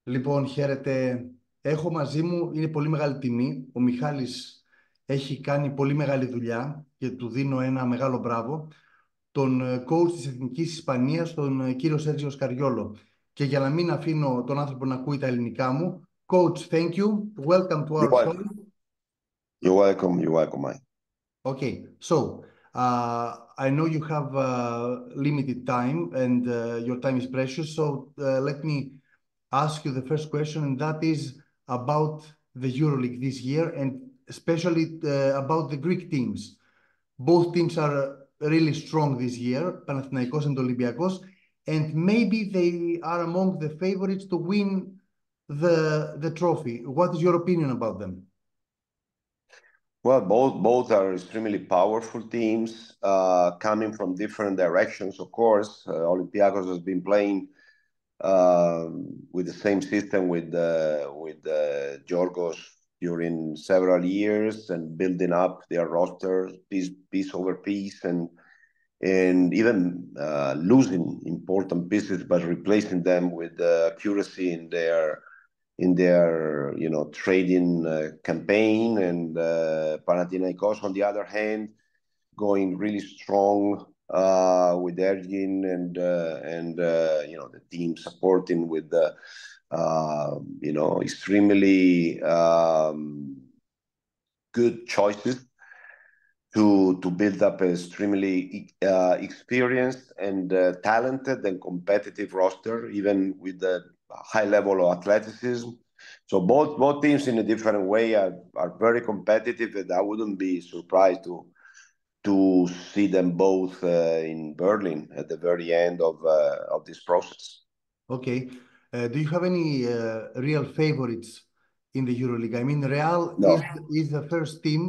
Λοιπόν, χαίρετε. Έχω μαζί μου, είναι πολύ μεγάλη τιμή. Ο Μιχάλης έχει κάνει πολύ μεγάλη δουλειά και του δίνω ένα μεγάλο μπράβο. Τον coach της Εθνικής Ισπανίας, τον κύριο Σέρτζιο Σκαριόλο. Και για να μην αφήνω τον άνθρωπο να ακούει τα ελληνικά μου, coach, thank you. Welcome to You're our show. welcome. You're welcome. You're welcome, Mike. Okay, so I know you have limited time and your time is precious. So let me ask you the first question, and that is about the EuroLeague this year, and especially about the Greek teams. Both teams are really strong this year, Panathinaikos and Olympiacos, and maybe they are among the favorites to win the trophy. What is your opinion about them? Well, both are extremely powerful teams, coming from different directions. Of course, Olympiacos has been playing with the same system with Georgos during several years and building up their roster piece over piece, and even losing important pieces, but replacing them with accuracy in their trading campaign. And Panathinaikos, on the other hand, going really strong with Ergin and the team supporting with the extremely good choices to build up an extremely experienced and talented and competitive roster, even with the high level of athleticism. So both teams in a different way are very competitive, and I wouldn't be surprised to see them both in Berlin at the very end of this process. Okay. Do you have any real favorites in the EuroLeague? I mean, Real No. is the first team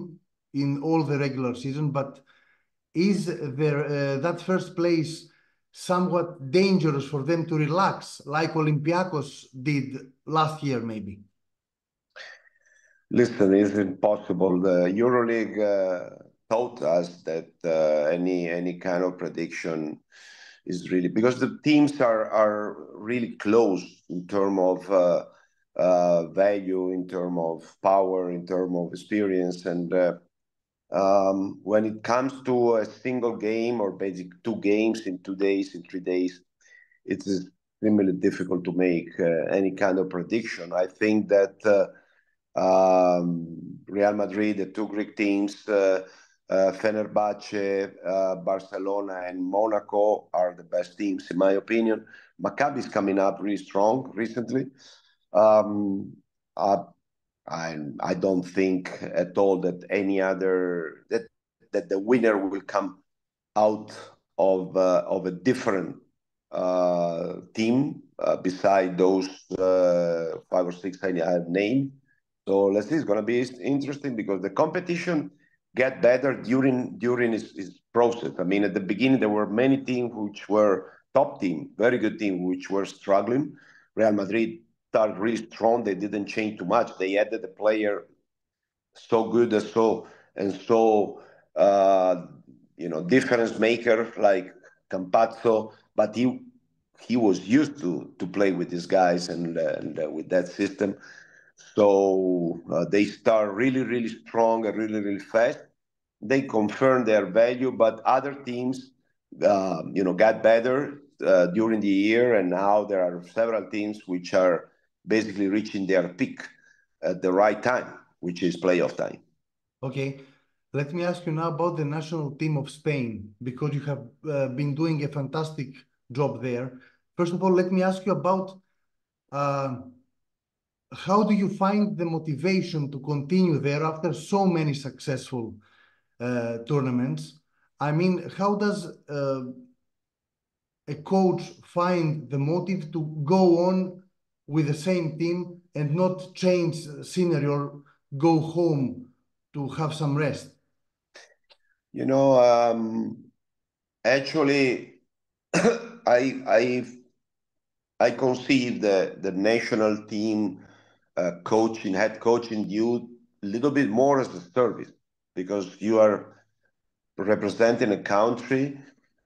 in all the regular season, but is there that first place somewhat dangerous for them to relax, like Olympiacos did last year, maybe? Listen, it's impossible. The EuroLeague taught us that any kind of prediction is really, because the teams are really close in terms of value, in terms of power, in terms of experience, and when it comes to a single game or basic two games in 2 days, in 3 days, it's extremely difficult to make any kind of prediction. I think that Real Madrid, the two Greek teams, Fenerbahce, Barcelona, and Monaco are the best teams, in my opinion. Maccabi is coming up really strong recently. I don't think at all that any other that the winner will come out of a different team beside those 5 or 6 I have named. So let's see. It's going to be interesting because the competition get better during its process. I mean, at the beginning there were many teams which were top team, very good team, which were struggling. Real Madrid started really strong. They didn't change too much. They added a player so good and so difference maker like Campazzo, but he was used to play with these guys and with that system. So they start really strong and really fast. They confirm their value, but other teams, got better during the year, and now there are several teams which are basically reaching their peak at the right time, which is playoff time. Okay. Let me ask you now about the national team of Spain, because you have been doing a fantastic job there. First of all, let me ask you about how do you find the motivation to continue there after so many successful tournaments? I mean, how does a coach find the motive to go on with the same team and not change scenery or go home to have some rest? Actually, I conceive the national team head coaching you a little bit more as a service, because you are representing a country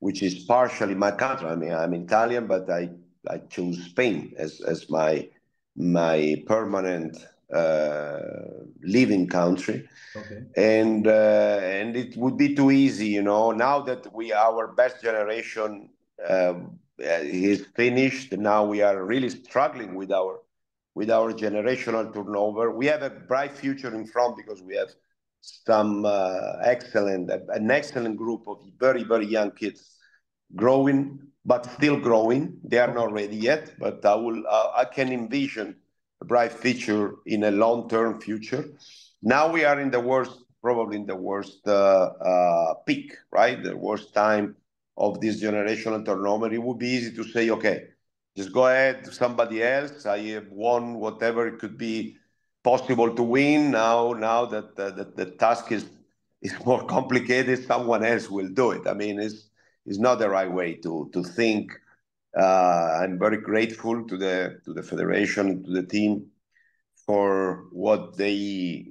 which is partially my country. I mean, I'm Italian, but I choose Spain as my my permanent living country. Okay. And it would be too easy, you know. Now that our best generation is finished, now we are really struggling with our generational turnover. We have a bright future in front because we have some an excellent group of very, very young kids growing, but still growing. They are not ready yet, but I can envision a bright future in a long-term future. Now we are probably in the worst peak, right? The worst time of this generational turnover. It would be easy to say, okay, just go ahead to somebody else. I have won whatever it could be possible to win. Now that the task is more complicated, someone else will do it. I mean, it's not the right way to think. I'm very grateful to the federation, to the team, for what they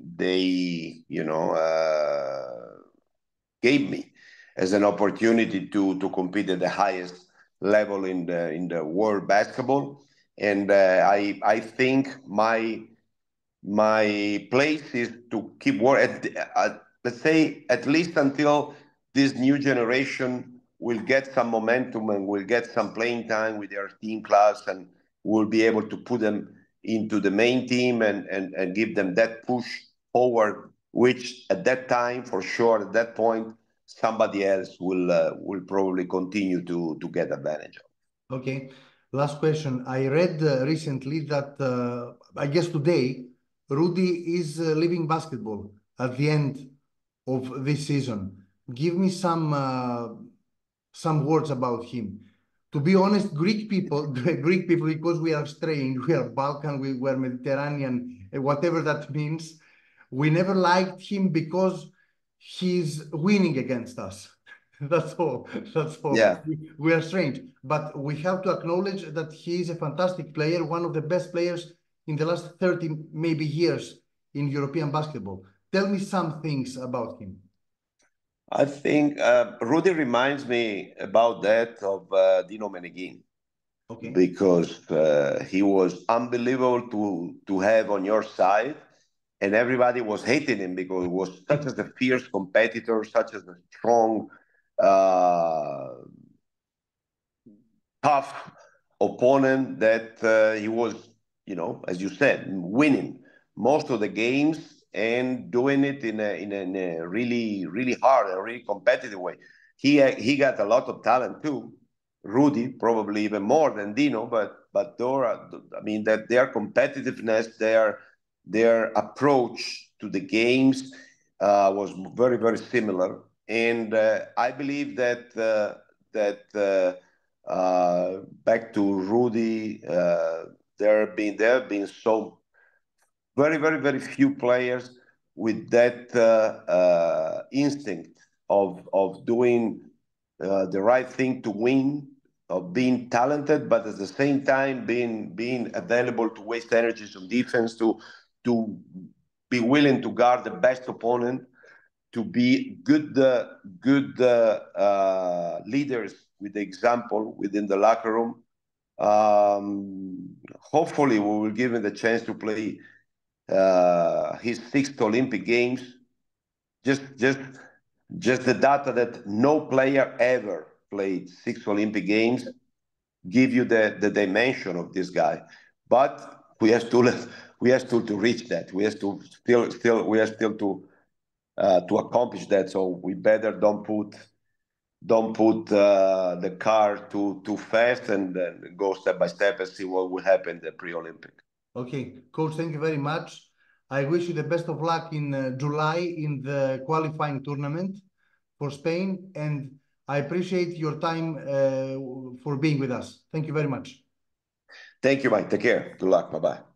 gave me as an opportunity to compete at the highest level in the world basketball. And I think my place is to keep working. Let's say at least until this new generation will get some momentum and will get some playing time with their team class, and we'll be able to put them into the main team and give them that push forward, which at that time, for sure, at that point, somebody else will probably continue to get advantage of. Okay. Last question. I read recently that, I guess today, Rudy is leaving basketball at the end of this season. Give me some words about him. To be honest, Greek people, because we are strange, we are Balkan, we are Mediterranean, whatever that means, we never liked him because he's winning against us. That's all. Yeah. We are strange, but we have to acknowledge that he is a fantastic player, one of the best players in the last 30 maybe years in European basketball. Tell me some things about him. I think Rudy reminds me about that of Dino Meneghin. Okay. Because he was unbelievable to have on your side, and everybody was hating him because he was such as a fierce competitor, such as a strong, tough opponent, that he was, as you said, winning most of the games and doing it in a really, really hard and really competitive way. He got a lot of talent too. Rudy probably even more than Dino, but Dora, I mean, that their competitiveness, their approach to the games was very, very similar. And I believe that back to Rudy, there have been so very, very, very few players with that instinct of doing the right thing to win, of being talented, but at the same time being available to waste energies on defense, to be willing to guard the best opponent, to be good leaders with the example within the locker room. Hopefully, we will give him the chance to play his 6th Olympic Games. Just the data that no player ever played 6 Olympic Games give you the dimension of this guy. But we have still to reach that. We have to accomplish that. So we better don't put the car too fast and go step by step and see what will happen in the pre-Olympic. Okay, Coach, thank you very much. I wish you the best of luck in July in the qualifying tournament for Spain, and I appreciate your time for being with us. Thank you very much. Thank you, Mike. Take care. Good luck. Bye-bye.